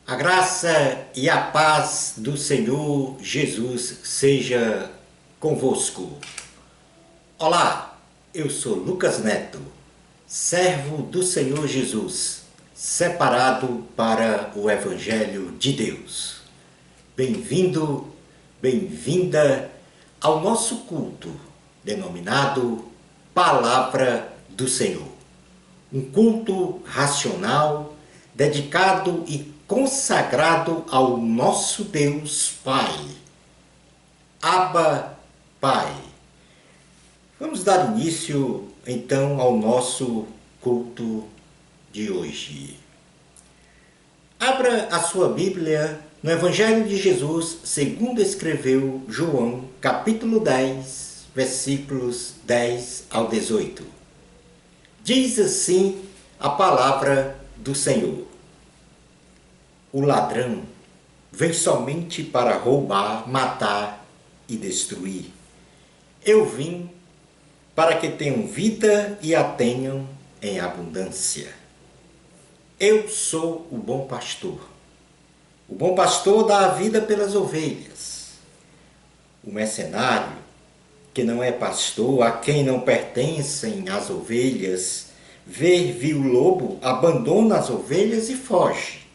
A graça e a paz do Senhor Jesus seja convosco. Olá, eu sou Lucas Neto, servo do Senhor Jesus, separado para o Evangelho de Deus. Bem-vindo, bem-vinda ao nosso culto, denominado Palavra do Senhor. Um culto racional, dedicado e consagrado ao nosso Deus Pai. Abba, Pai. Vamos dar início, então, ao nosso culto de hoje. Abra a sua Bíblia no Evangelho de Jesus, segundo escreveu João, capítulo 10, versículos 10 ao 18. Diz assim a palavra do Senhor: o ladrão vem somente para roubar, matar e destruir. Eu vim para que tenham vida e a tenham em abundância. Eu sou o bom pastor. O bom pastor dá a vida pelas ovelhas. O mercenário, que não é pastor, a quem não pertencem as ovelhas, vê o lobo, abandona as ovelhas e foge.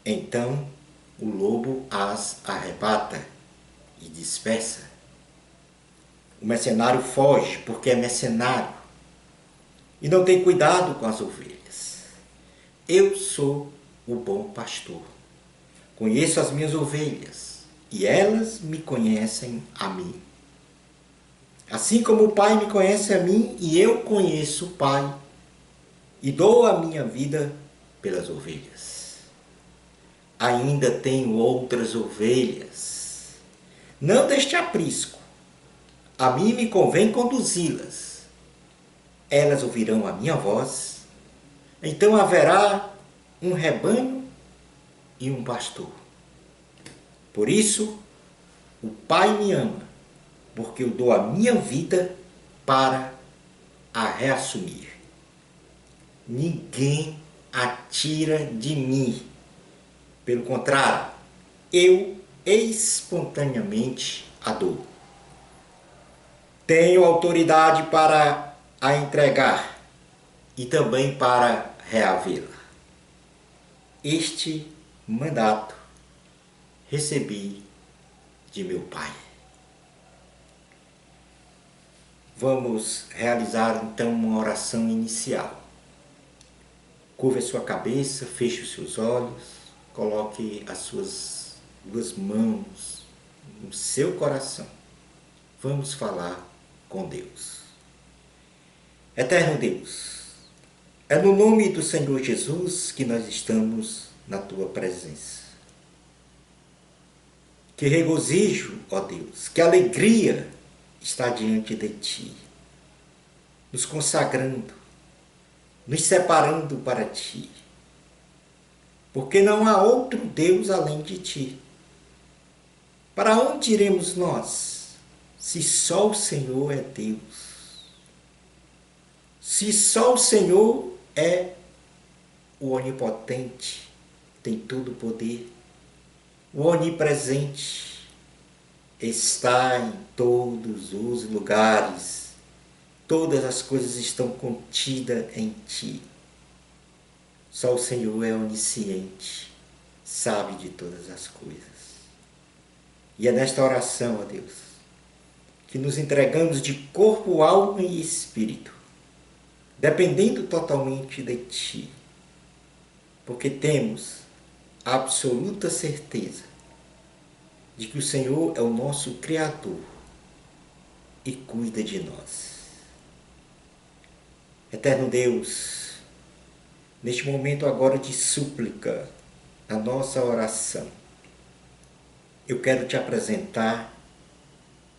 Então o lobo as arrebata e dispersa. O mercenário foge porque é mercenário e não tem cuidado com as ovelhas. Eu sou o bom pastor. Conheço as minhas ovelhas e elas me conhecem a mim. Assim como o Pai me conhece a mim e eu conheço o Pai e dou a minha vida pelas ovelhas. Ainda tenho outras ovelhas, não deste aprisco. A mim me convém conduzi-las. Elas ouvirão a minha voz, então haverá um rebanho e um pastor. Por isso, o Pai me ama, porque eu dou a minha vida para a reassumir. Ninguém a tira de mim. Pelo contrário, eu espontaneamente a dou. Tenho autoridade para a entregar e também para reavê-la. Este mandato recebi de meu Pai. Vamos realizar então uma oração inicial. Curve a sua cabeça, feche os seus olhos. Coloque as suas duas mãos no seu coração. Vamos falar com Deus. Eterno Deus, é no nome do Senhor Jesus que nós estamos na Tua presença. Que regozijo, ó Deus, que alegria está diante de Ti, nos consagrando, nos separando para Ti. Porque não há outro Deus além de Ti. Para onde iremos nós, se só o Senhor é Deus? Se só o Senhor é o onipotente, tem todo o poder, o onipresente, está em todos os lugares, todas as coisas estão contidas em Ti. Só o Senhor é onisciente, sabe de todas as coisas. E é nesta oração, ó Deus, que nos entregamos de corpo, alma e espírito, dependendo totalmente de Ti, porque temos a absoluta certeza de que o Senhor é o nosso Criador e cuida de nós. Eterno Deus, neste momento agora de súplica, na nossa oração, eu quero Te apresentar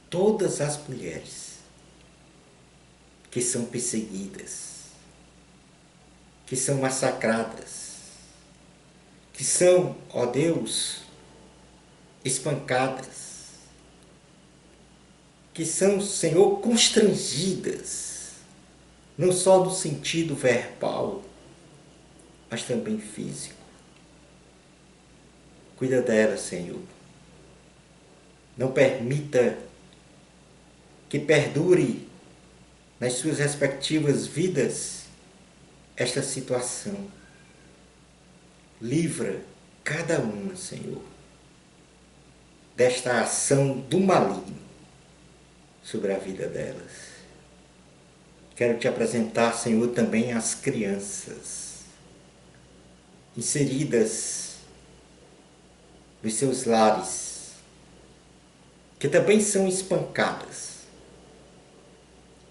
todas as mulheres que são perseguidas, que são massacradas, que são, ó Deus, espancadas, que são, Senhor, constrangidas, não só no sentido verbal, mas também físico. Cuida delas, Senhor. Não permita que perdure nas suas respectivas vidas esta situação. Livra cada uma, Senhor, desta ação do maligno sobre a vida delas. Quero te apresentar, Senhor, também as crianças inseridas nos seus lares, que também são espancadas,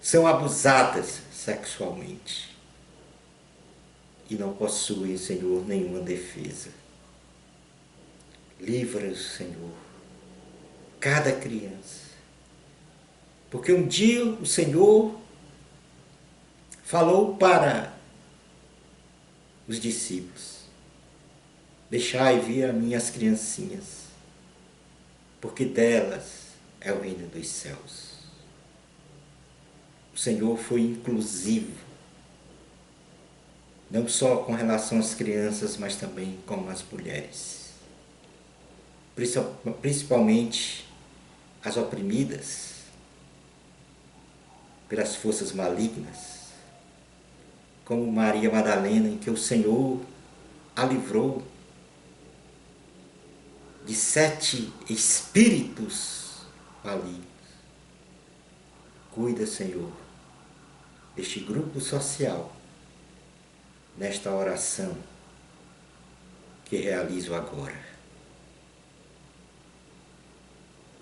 são abusadas sexualmente e não possuem, Senhor, nenhuma defesa. Livra-os, Senhor, cada criança, porque um dia o Senhor falou para os discípulos: deixai vir a mim as criancinhas, porque delas é o reino dos céus. O Senhor foi inclusivo, não só com relação às crianças, mas também com as mulheres, principalmente as oprimidas pelas forças malignas, como Maria Madalena, em que o Senhor a livrou de 7 espíritos malignos. Cuida, Senhor, deste grupo social, nesta oração que realizo agora.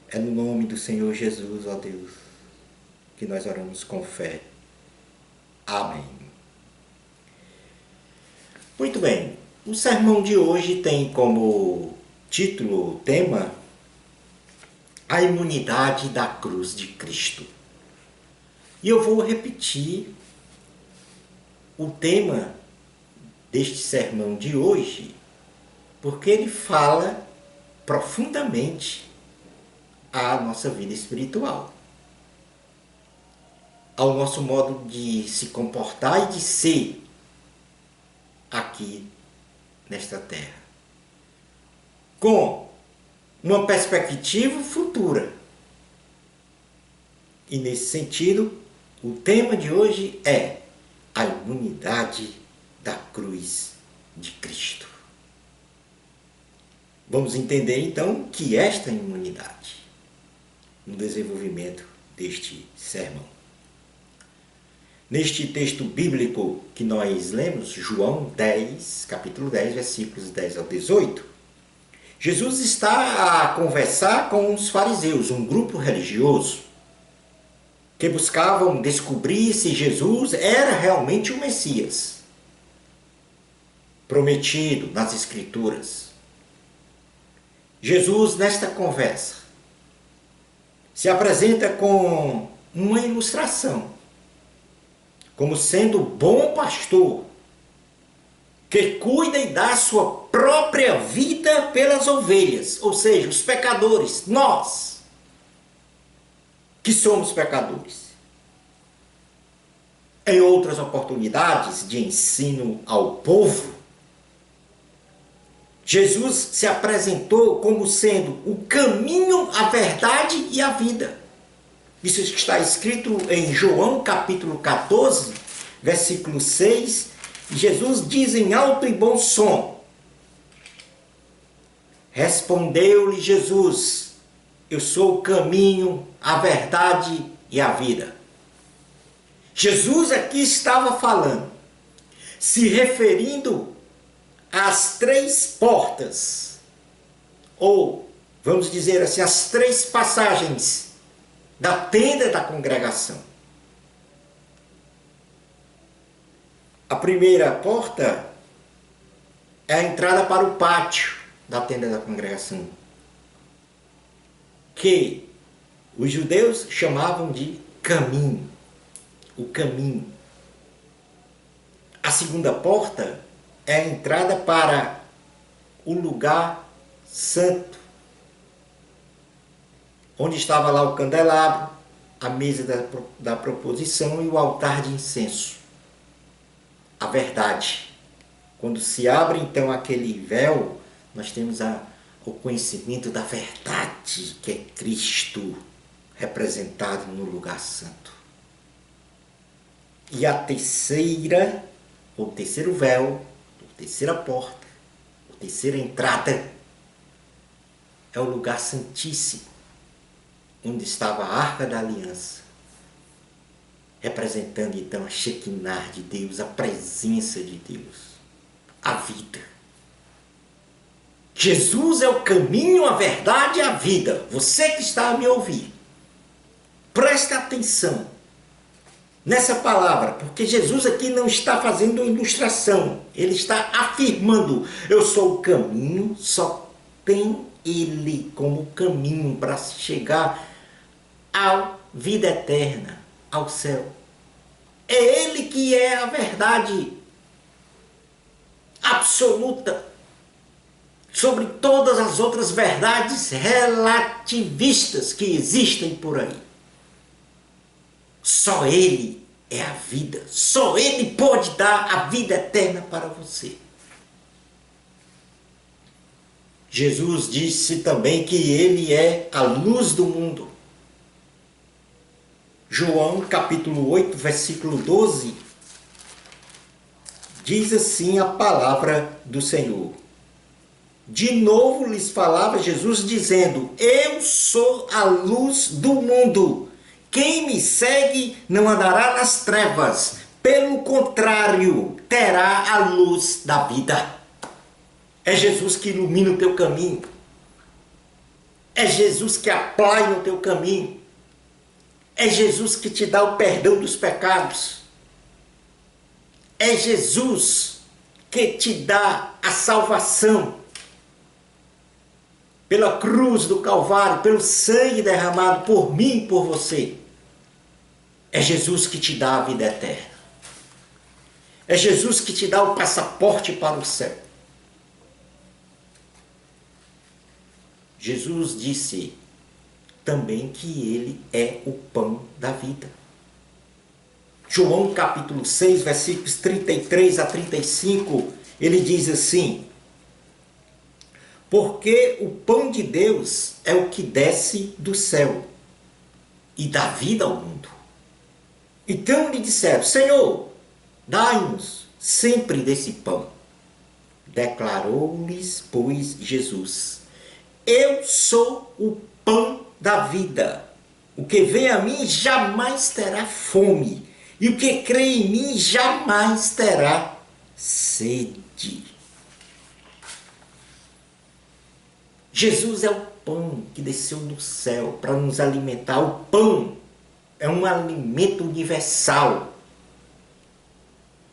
É no nome do Senhor Jesus, ó Deus, que nós oramos com fé. Amém. Muito bem, o sermão de hoje tem como título, tema, a imunidade da cruz de Cristo. E eu vou repetir o tema deste sermão de hoje, porque ele fala profundamente à nossa vida espiritual, ao nosso modo de se comportar e de ser aqui nesta terra, com uma perspectiva futura. E nesse sentido, o tema de hoje é a imunidade da cruz de Cristo. Vamos entender então o que é esta imunidade no desenvolvimento deste sermão. Neste texto bíblico que nós lemos, João 10, capítulo 10, versículos 10 ao 18, Jesus está a conversar com os fariseus, um grupo religioso, que buscavam descobrir se Jesus era realmente o Messias, prometido nas Escrituras. Jesus, nesta conversa, se apresenta com uma ilustração, como sendo o bom pastor, que cuida e dá a sua própria vida pelas ovelhas, ou seja, os pecadores, nós, que somos pecadores. Em outras oportunidades de ensino ao povo, Jesus se apresentou como sendo o caminho, a verdade e a vida. Isso está escrito em João capítulo 14, versículo 6, e Jesus diz em alto e bom som: respondeu-lhe Jesus, eu sou o caminho, a verdade e a vida. Jesus aqui estava falando, se referindo às 3 portas, ou vamos dizer assim, as 3 passagens da tenda da congregação. A primeira porta é a entrada para o pátio da tenda da congregação, que os judeus chamavam de caminho, o caminho. A segunda porta é a entrada para o lugar santo, onde estava lá o candelabro, a mesa da proposição e o altar de incenso. A verdade. Quando se abre então aquele véu, nós temos o conhecimento da verdade, que é Cristo representado no lugar santo. E a terceira, o terceiro véu, a terceira porta, a terceira entrada, é o lugar santíssimo, onde estava a Arca da Aliança, representando então a Shekinah de Deus, a presença de Deus, a vida. Jesus é o caminho, a verdade e a vida. Você que está a me ouvir, preste atenção nessa palavra, porque Jesus aqui não está fazendo ilustração, ele está afirmando: eu sou o caminho, só tem ele como caminho para chegar à vida eterna, ao céu. É ele que é a verdade absoluta sobre todas as outras verdades relativistas que existem por aí. Só ele é a vida, só ele pode dar a vida eterna para você. Jesus disse também que ele é a luz do mundo. João capítulo 8, versículo 12, diz assim a palavra do Senhor. De novo lhes falava Jesus dizendo: eu sou a luz do mundo. Quem me segue não andará nas trevas, pelo contrário, terá a luz da vida. É Jesus que ilumina o teu caminho. É Jesus que aplana o teu caminho. É Jesus que te dá o perdão dos pecados. É Jesus que te dá a salvação pela cruz do Calvário, pelo sangue derramado por mim e por você. É Jesus que te dá a vida eterna. É Jesus que te dá o passaporte para o céu. Jesus disse também que ele é o pão da vida. João capítulo 6, versículos 33 a 35, ele diz assim: porque o pão de Deus é o que desce do céu e dá vida ao mundo. Então lhe disseram: Senhor, dai-nos sempre desse pão. Declarou-lhes, pois, Jesus: eu sou o pão da vida. O que vem a mim jamais terá fome, e o que crê em mim jamais terá sede. Jesus é o pão que desceu do céu para nos alimentar. O pão é um alimento universal.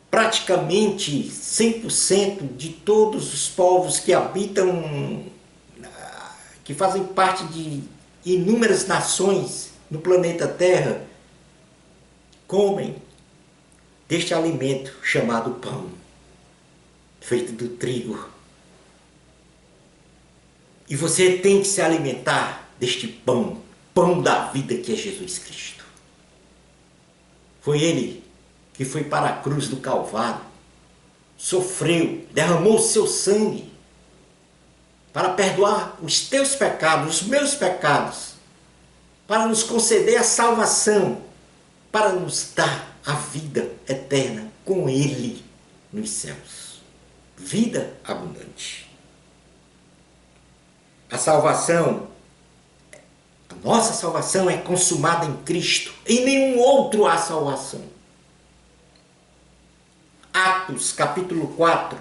Praticamente 100% de todos os povos que habitam, que fazem parte de inúmeras nações no planeta Terra, comem deste alimento chamado pão, feito do trigo. E você tem que se alimentar deste pão, pão da vida que é Jesus Cristo. Foi ele que foi para a cruz do Calvário, sofreu, derramou o seu sangue para perdoar os teus pecados, os meus pecados, para nos conceder a salvação, para nos dar a vida eterna com ele nos céus. Vida abundante. A salvação, a nossa salvação é consumada em Cristo. Em nenhum outro há salvação. Atos capítulo 4,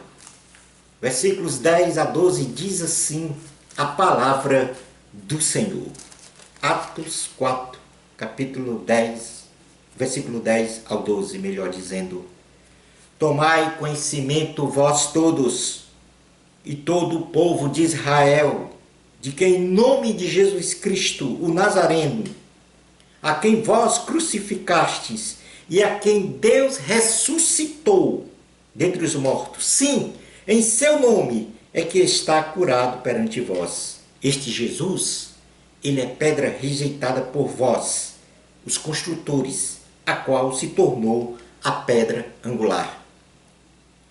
versículos 10 a 12, diz assim a palavra do Senhor. Atos 4, capítulo 10, versículo 10 ao 12, melhor dizendo: tomai conhecimento vós todos e todo o povo de Israel, de que em nome de Jesus Cristo, o Nazareno, a quem vós crucificastes e a quem Deus ressuscitou dentre os mortos, sim, em seu nome é que está curado perante vós. Este Jesus, ele é pedra rejeitada por vós, os construtores, a qual se tornou a pedra angular.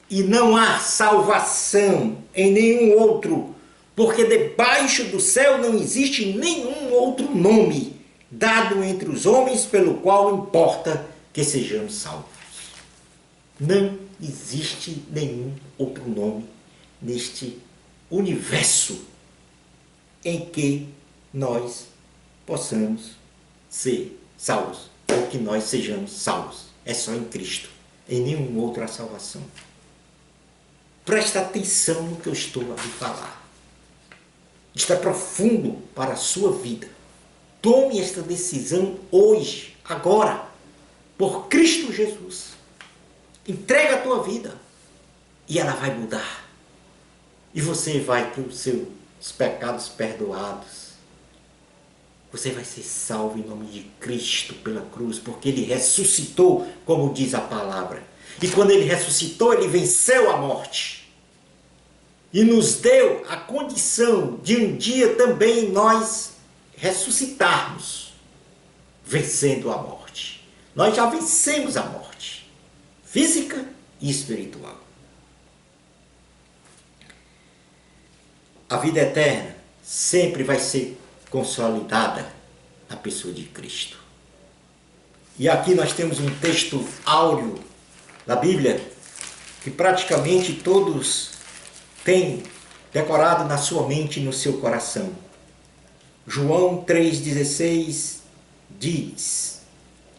E não há salvação em nenhum outro, porque debaixo do céu não existe nenhum outro nome dado entre os homens pelo qual importa que sejamos salvos. Não existe nenhum outro nome neste universo em que nós possamos ser salvos, ou que nós sejamos salvos. É só em Cristo, em nenhum outro a salvação. Presta atenção no que eu estou a lhe falar. Isto é profundo para a sua vida. Tome esta decisão hoje, agora, por Cristo Jesus. Entrega a tua vida e ela vai mudar. E você vai ter os seus pecados perdoados. Você vai ser salvo em nome de Cristo pela cruz, porque Ele ressuscitou, como diz a palavra. E quando Ele ressuscitou, Ele venceu a morte. E nos deu a condição de um dia também nós ressuscitarmos, vencendo a morte. Nós já vencemos a morte, física e espiritual. A vida eterna sempre vai ser consolidada na pessoa de Cristo. E aqui nós temos um texto áureo da Bíblia que praticamente todos têm decorado na sua mente e no seu coração. João 3,16 diz,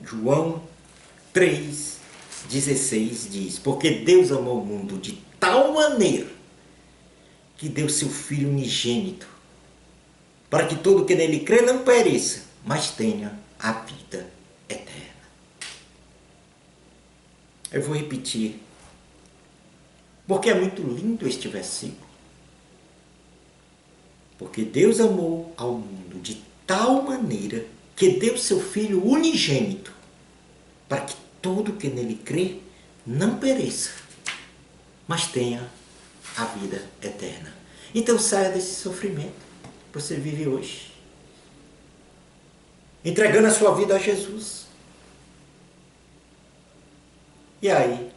João 3,16 diz, porque Deus amou o mundo de tal maneira que deu seu Filho unigênito, para que todo que nele crê não pereça, mas tenha a vida eterna. Eu vou repetir, porque é muito lindo este versículo. Porque Deus amou ao mundo de tal maneira que deu seu Filho unigênito, para que todo que nele crê não pereça, mas tenha a vida eterna. Então saia desse sofrimento que você vive hoje, entregando a sua vida a Jesus. E aí,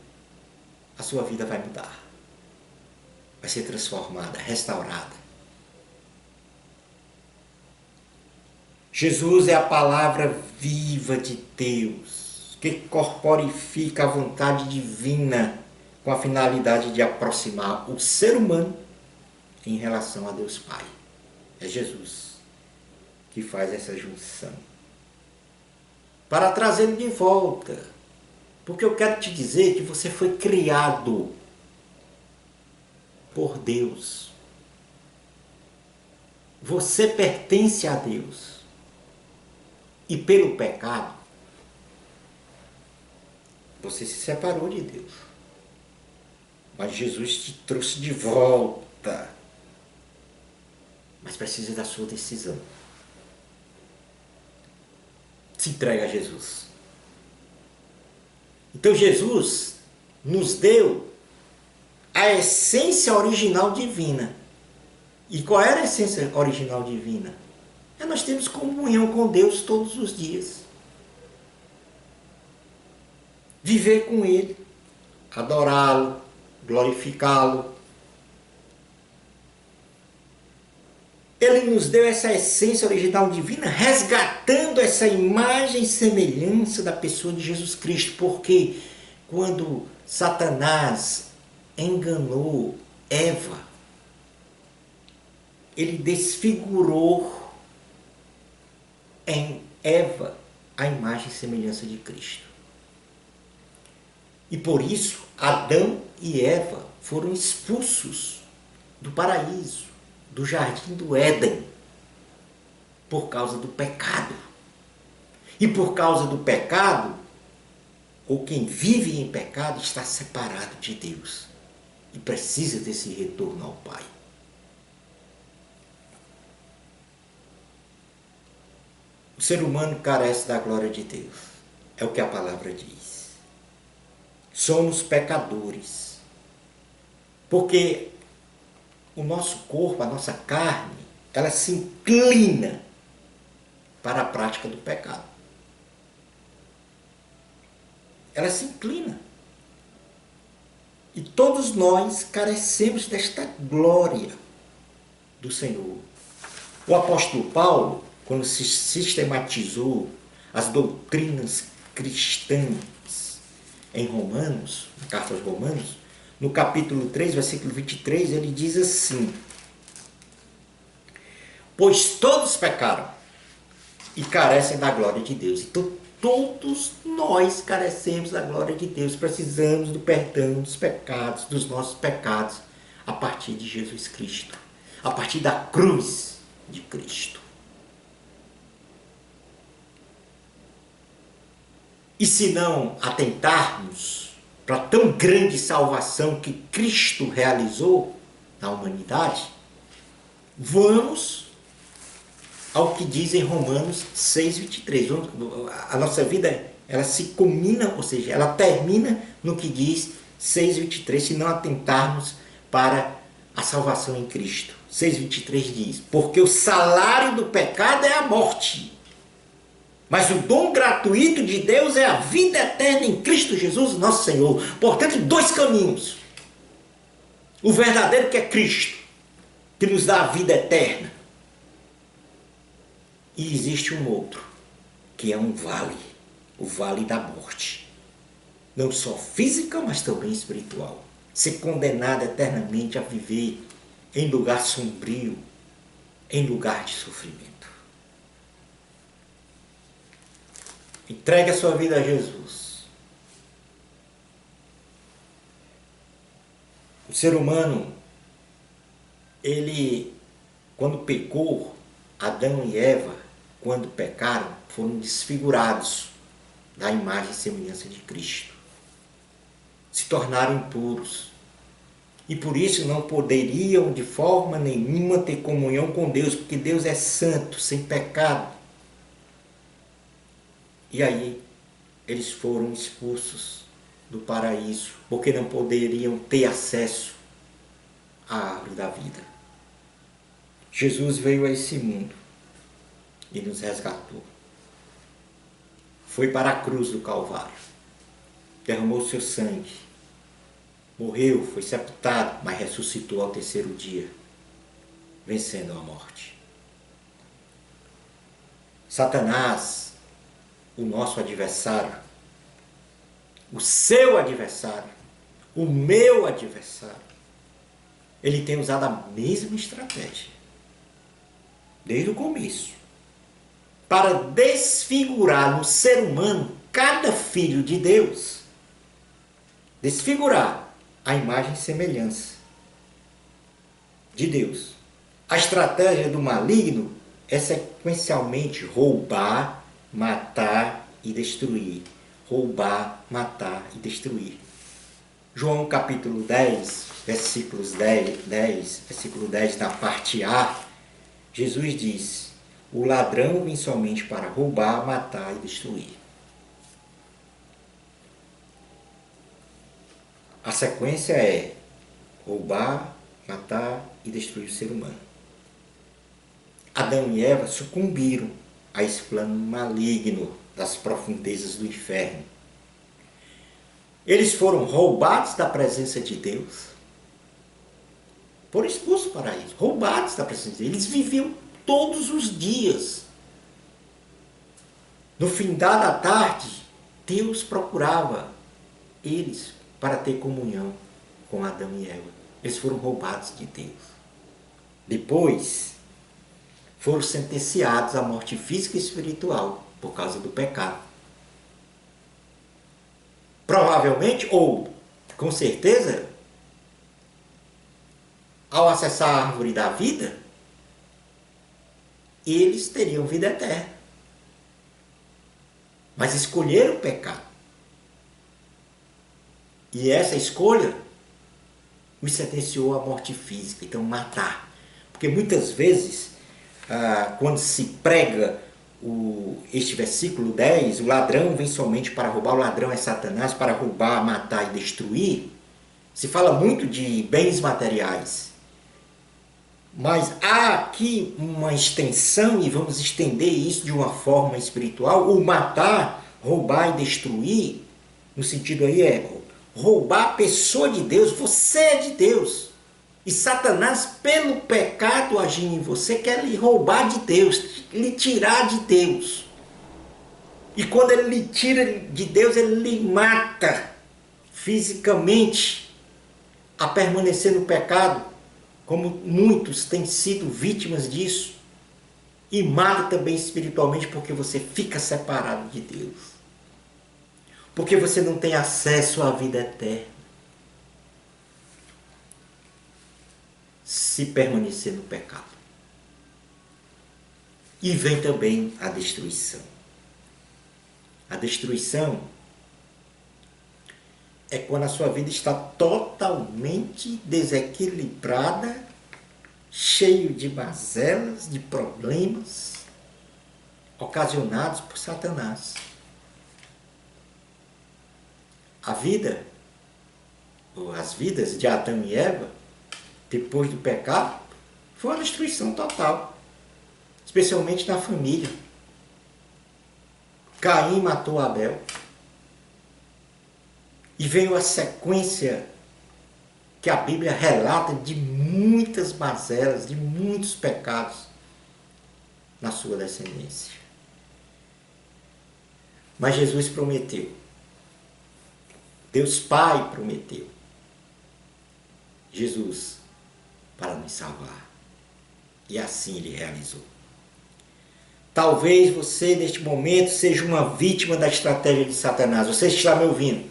a sua vida vai mudar, vai ser transformada, restaurada. Jesus é a palavra viva de Deus, que corporifica a vontade divina com a finalidade de aproximar o ser humano em relação a Deus Pai. É Jesus que faz essa junção para trazê-lo de volta. Porque eu quero te dizer que você foi criado por Deus. Você pertence a Deus. E pelo pecado, você se separou de Deus. Mas Jesus te trouxe de volta. Mas precisa da sua decisão. Se entrega a Jesus. Então Jesus nos deu a essência original divina. E qual era a essência original divina? Nós temos comunhão com Deus todos os dias. Viver com Ele, adorá-lo, glorificá-lo. Ele nos deu essa essência original divina, resgatando essa imagem e semelhança da pessoa de Jesus Cristo. Porque quando Satanás enganou Eva, ele desfigurou em Eva a imagem e semelhança de Cristo. E por isso Adão e Eva foram expulsos do paraíso, do jardim do Éden, por causa do pecado. E por causa do pecado, ou quem vive em pecado está separado de Deus e precisa desse retorno ao Pai. O ser humano carece da glória de Deus. É o que a palavra diz. Somos pecadores. Porque o nosso corpo, a nossa carne, ela se inclina para a prática do pecado. Ela se inclina. E todos nós carecemos desta glória. do Senhor. O apóstolo Paulo, quando se sistematizou as doutrinas cristãs em Romanos, na carta aos Romanos, no capítulo 3, versículo 23, ele diz assim: pois todos pecaram e carecem da glória de Deus. Então, todos nós carecemos da glória de Deus. Precisamos do perdão dos pecados, dos nossos pecados, a partir de Jesus Cristo, a partir da cruz de Cristo. E se não atentarmos para tão grande salvação que Cristo realizou na humanidade, vamos ao que diz em Romanos 6:23. A nossa vida, ela se culmina, ou seja, ela termina no que diz 6:23, se não atentarmos para a salvação em Cristo. 6:23 diz: porque o salário do pecado é a morte, mas o dom gratuito de Deus é a vida eterna em Cristo Jesus, nosso Senhor. Portanto, dois caminhos. O verdadeiro, que é Cristo, que nos dá a vida eterna. E existe um outro, que é um vale, o vale da morte. Não só física, mas também espiritual. Ser condenado eternamente a viver em lugar sombrio, em lugar de sofrimento. Entregue a sua vida a Jesus. O ser humano, ele, quando pecou, Adão e Eva, quando pecaram, foram desfigurados da imagem e semelhança de Cristo. Se tornaram impuros. E por isso não poderiam de forma nenhuma ter comunhão com Deus, porque Deus é santo, sem pecado. E aí eles foram expulsos do paraíso, porque não poderiam ter acesso à árvore da vida. Jesus veio a esse mundo e nos resgatou. Foi para a cruz do Calvário, derramou seu sangue, morreu, foi sepultado, mas ressuscitou ao terceiro dia, vencendo a morte. Satanás, o nosso adversário, o seu adversário, o meu adversário, ele tem usado a mesma estratégia, desde o começo, para desfigurar no ser humano cada filho de Deus, desfigurar a imagem e semelhança de Deus. A estratégia do maligno é sequencialmente roubar, matar e destruir. Roubar, matar e destruir. João capítulo 10, versículos 10, versículo 10, na parte A, Jesus diz: o ladrão vem somente para roubar, matar e destruir. A sequência é roubar, matar e destruir o ser humano. Adão e Eva sucumbiram a esse plano maligno das profundezas do inferno. Eles foram roubados da presença de Deus, foram expulsos para isso, roubados da presença de Deus. Eles viviam todos os dias. No findar da tarde, Deus procurava eles para ter comunhão com Adão e Eva. Eles foram roubados de Deus. Depois, foram sentenciados à morte física e espiritual por causa do pecado. Provavelmente, ou com certeza, ao acessar a árvore da vida, eles teriam vida eterna. Mas escolheram o pecado. E essa escolha os sentenciou à morte física, então matar. Porque muitas vezes, quando se prega este versículo 10, o ladrão vem somente para roubar, o ladrão é Satanás, para roubar, matar e destruir, se fala muito de bens materiais. Mas há aqui uma extensão, e vamos estender isso de uma forma espiritual. O matar, roubar e destruir, no sentido aí é roubar a pessoa de Deus. Você é de Deus. E Satanás, pelo pecado agindo em você, quer lhe roubar de Deus, lhe tirar de Deus. E quando ele lhe tira de Deus, ele lhe mata fisicamente a permanecer no pecado, como muitos têm sido vítimas disso. E mata também espiritualmente, porque você fica separado de Deus. Porque você não tem acesso à vida eterna. Se permanecer no pecado. E vem também a destruição. A destruição é quando a sua vida está totalmente desequilibrada, cheio de mazelas, de problemas, ocasionados por Satanás. A vida, ou as vidas de Adão e Eva, depois do pecado, foi uma destruição total, especialmente na família. Caim matou Abel. E veio a sequência que a Bíblia relata de muitas mazelas, de muitos pecados na sua descendência. Mas Jesus prometeu. Deus Pai prometeu. Jesus para nos salvar. E assim Ele realizou. Talvez você, neste momento, seja uma vítima da estratégia de Satanás. Você está me ouvindo?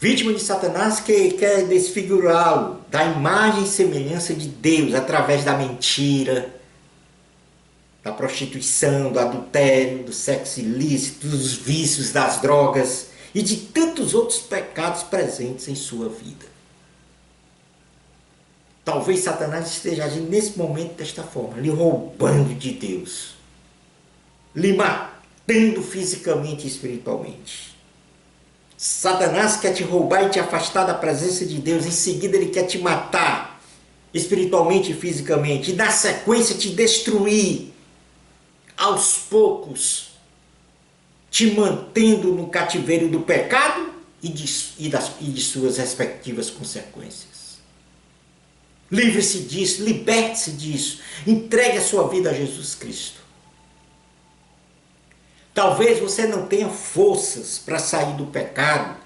Vítima de Satanás que quer desfigurá-lo da imagem e semelhança de Deus através da mentira, da prostituição, do adultério, do sexo ilícito, dos vícios, das drogas e de tantos outros pecados presentes em sua vida. Talvez Satanás esteja agindo nesse momento desta forma, lhe roubando de Deus, lhe matando fisicamente e espiritualmente. Satanás quer te roubar e te afastar da presença de Deus, em seguida ele quer te matar espiritualmente e fisicamente, e na sequência te destruir aos poucos, te mantendo no cativeiro do pecado e de suas respectivas consequências. Livre-se disso, liberte-se disso, entregue a sua vida a Jesus Cristo. Talvez você não tenha forças para sair do pecado,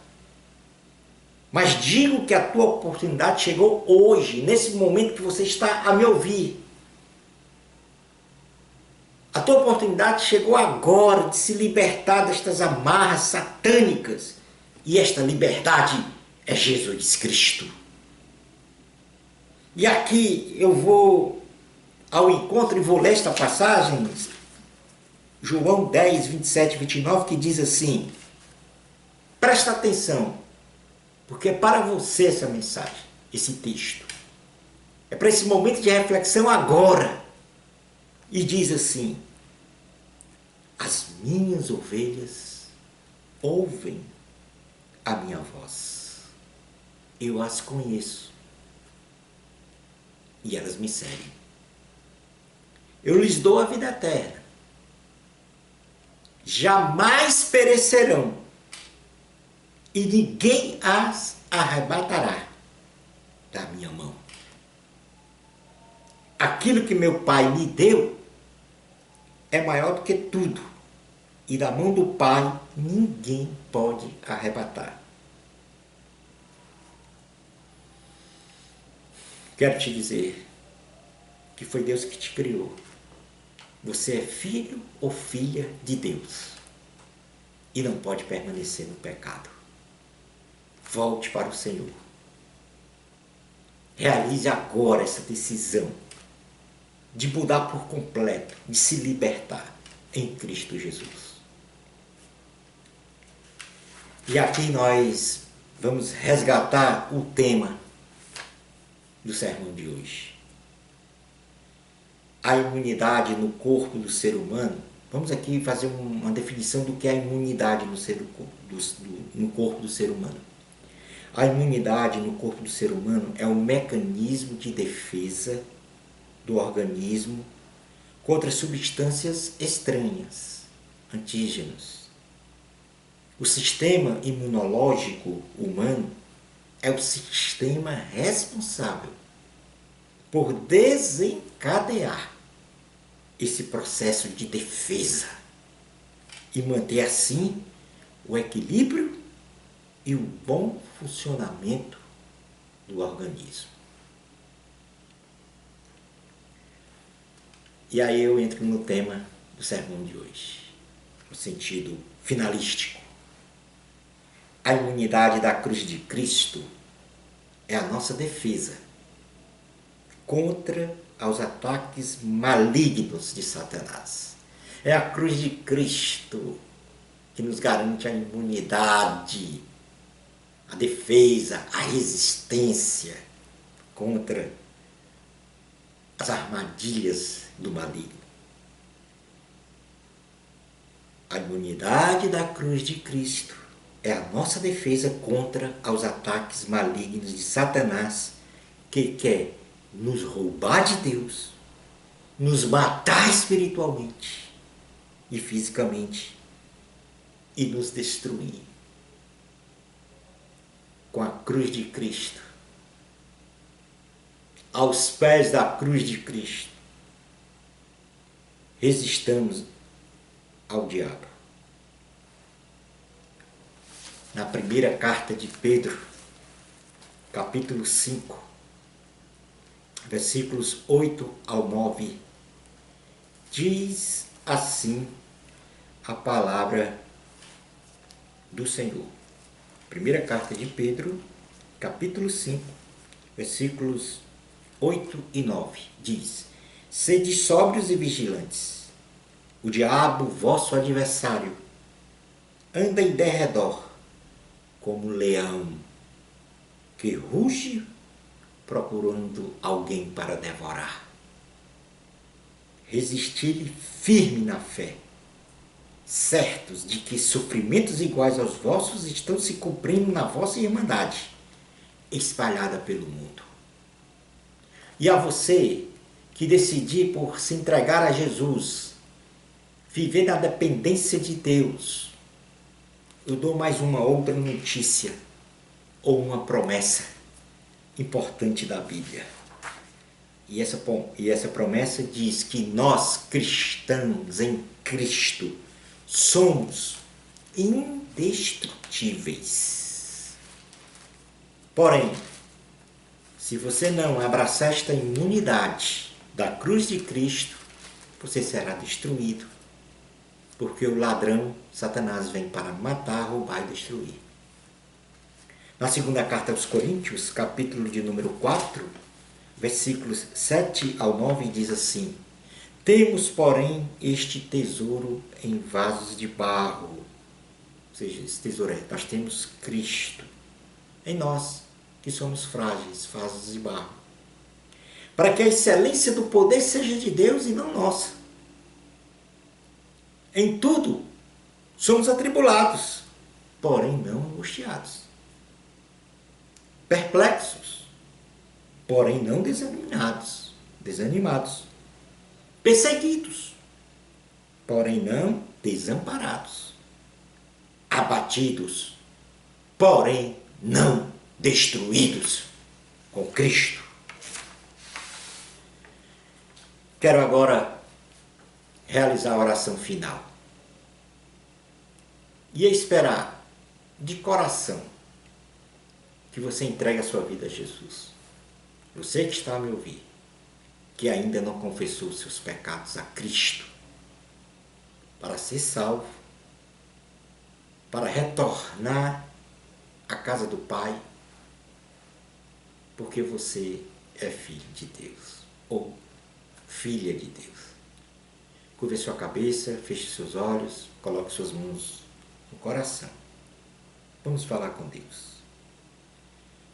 mas digo que a tua oportunidade chegou hoje, nesse momento que você está a me ouvir. A tua oportunidade chegou agora de se libertar destas amarras satânicas, e esta liberdade é Jesus Cristo. E aqui eu vou ao encontro e vou ler esta passagem, João 10, 27 e 29, que diz assim, presta atenção, porque é para você essa mensagem, esse texto. É para esse momento de reflexão agora. E diz assim, as minhas ovelhas ouvem a minha voz. Eu as conheço. E elas me seguem. Eu lhes dou a vida eterna. Jamais perecerão. E ninguém as arrebatará da minha mão. Aquilo que meu Pai me deu é maior do que tudo. E da mão do Pai ninguém pode arrebatar. Quero te dizer que foi Deus que te criou. Você é filho ou filha de Deus. E não pode permanecer no pecado. Volte para o Senhor. Realize agora essa decisão de mudar por completo, de se libertar em Cristo Jesus. E aqui nós vamos resgatar o tema do sermão de hoje. A imunidade no corpo do ser humano. Vamos aqui fazer uma definição do que é a imunidade no corpo do ser humano. A imunidade no corpo do ser humano é um mecanismo de defesa do organismo contra substâncias estranhas, antígenos. O sistema imunológico humano é o sistema responsável por desencadear esse processo de defesa e manter assim o equilíbrio e o bom funcionamento do organismo. E aí eu entro no tema do sermão de hoje, no sentido finalístico. A imunidade da cruz de Cristo é a nossa defesa contra os ataques malignos de Satanás. É a cruz de Cristo que nos garante a imunidade, a defesa, a resistência contra as armadilhas do maligno. A imunidade da cruz de Cristo é a nossa defesa contra os ataques malignos de Satanás, que quer nos roubar de Deus, nos matar espiritualmente e fisicamente e nos destruir. Com a cruz de Cristo, aos pés da cruz de Cristo, resistamos ao diabo. Na primeira carta de Pedro, capítulo 5, versículos 8 ao 9, diz assim a palavra do Senhor. Primeira carta de Pedro, capítulo 5, versículos 8 e 9, diz: Sede sóbrios e vigilantes. O diabo, vosso adversário, anda em derredor, como um leão, que ruge procurando alguém para devorar. Resisti-lhe firme na fé, certos de que sofrimentos iguais aos vossos estão se cumprindo na vossa irmandade, espalhada pelo mundo. E a você que decidir por se entregar a Jesus, viver na dependência de Deus, eu dou mais uma outra notícia ou uma promessa importante da Bíblia. E essa promessa diz que nós, cristãos em Cristo, somos indestrutíveis. Porém, se você não abraçar esta imunidade da cruz de Cristo, você será destruído. Porque o ladrão, Satanás, vem para matar, roubar e destruir. Na segunda carta aos Coríntios, capítulo de número 4, versículos 7 ao 9, diz assim: Temos, porém, este tesouro em vasos de barro. Ou seja, esse tesouro nós temos Cristo em nós, que somos frágeis, vasos de barro, para que a excelência do poder seja de Deus e não nossa. Em tudo somos atribulados, porém não angustiados, perplexos, porém não desanimados, perseguidos, porém não desamparados, abatidos, porém não destruídos, com Cristo. Quero agora realizar a oração final e esperar de coração que você entregue a sua vida a Jesus. Você que está a me ouvir, que ainda não confessou os seus pecados a Cristo, para ser salvo, para retornar à casa do Pai, porque você é filho de Deus ou filha de Deus. Curve sua cabeça, feche seus olhos, coloque suas mãos no coração. Vamos falar com Deus.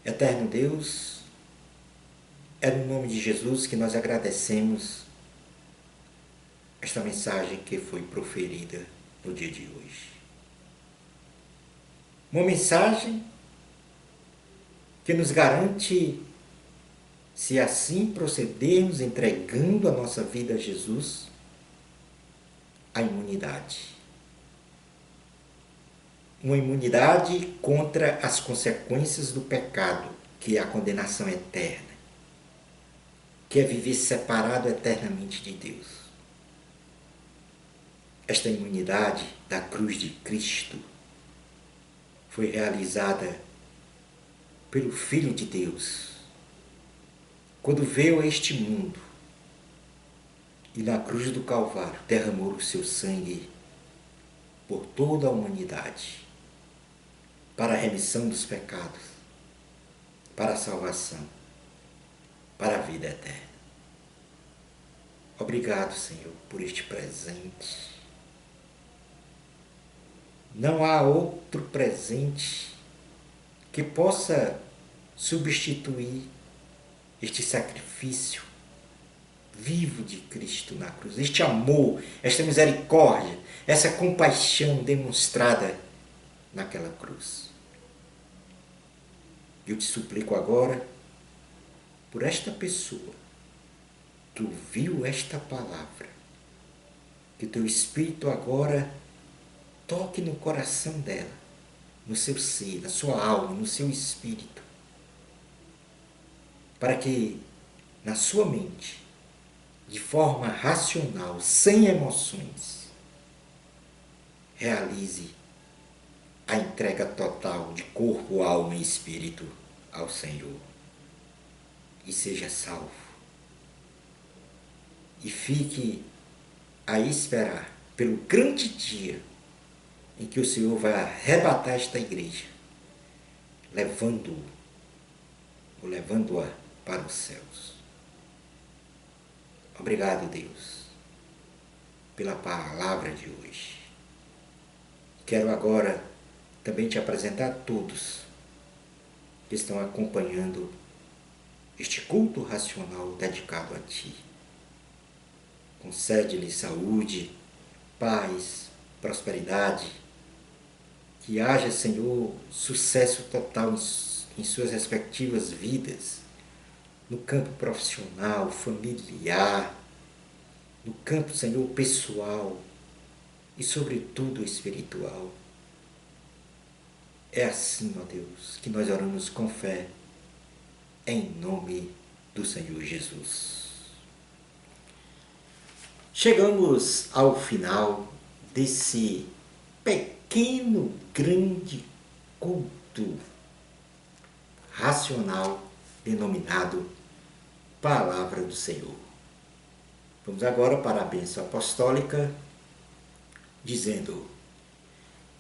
Eterno Deus, é no nome de Jesus que nós agradecemos esta mensagem que foi proferida no dia de hoje. Uma mensagem que nos garante, se assim procedermos entregando a nossa vida a Jesus, a imunidade. uma imunidade contra as consequências do pecado, que é a condenação eterna, que é viver separado eternamente de Deus. Esta imunidade da cruz de Cristo foi realizada pelo Filho de Deus, quando veio a este mundo e na cruz do Calvário derramou o seu sangue por toda a humanidade, para a remissão dos pecados, para a salvação, para a vida eterna. Obrigado, Senhor, por este presente. Não há outro presente que possa substituir este sacrifício vivo de Cristo na cruz, este amor, esta misericórdia, essa compaixão demonstrada naquela cruz. Eu te suplico agora, por esta pessoa que ouviu esta palavra, que teu Espírito agora toque no coração dela, no seu ser, na sua alma, no seu espírito, para que na sua mente, de forma racional, sem emoções, realize a entrega total de corpo, alma e espírito ao Senhor. E seja salvo. E fique a esperar pelo grande dia em que o Senhor vai arrebatar esta igreja, levando-a para os céus. Obrigado, Deus, pela palavra de hoje. Quero agora também te apresentar a todos que estão acompanhando este culto racional dedicado a Ti. Concede-lhe saúde, paz, prosperidade, que haja, Senhor, sucesso total em suas respectivas vidas, no campo profissional, familiar, no campo, Senhor, pessoal e, sobretudo, espiritual. É assim, ó Deus, que nós oramos com fé, em nome do Senhor Jesus. Chegamos ao final desse pequeno, grande culto racional denominado Palavra do Senhor. Vamos agora para a bênção apostólica, dizendo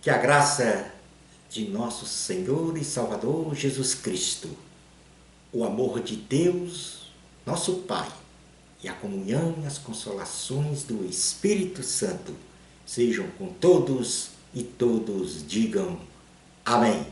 que a graça de nosso Senhor e Salvador Jesus Cristo, o amor de Deus, nosso Pai, e a comunhão e as consolações do Espírito Santo sejam com todos e todos digam amém.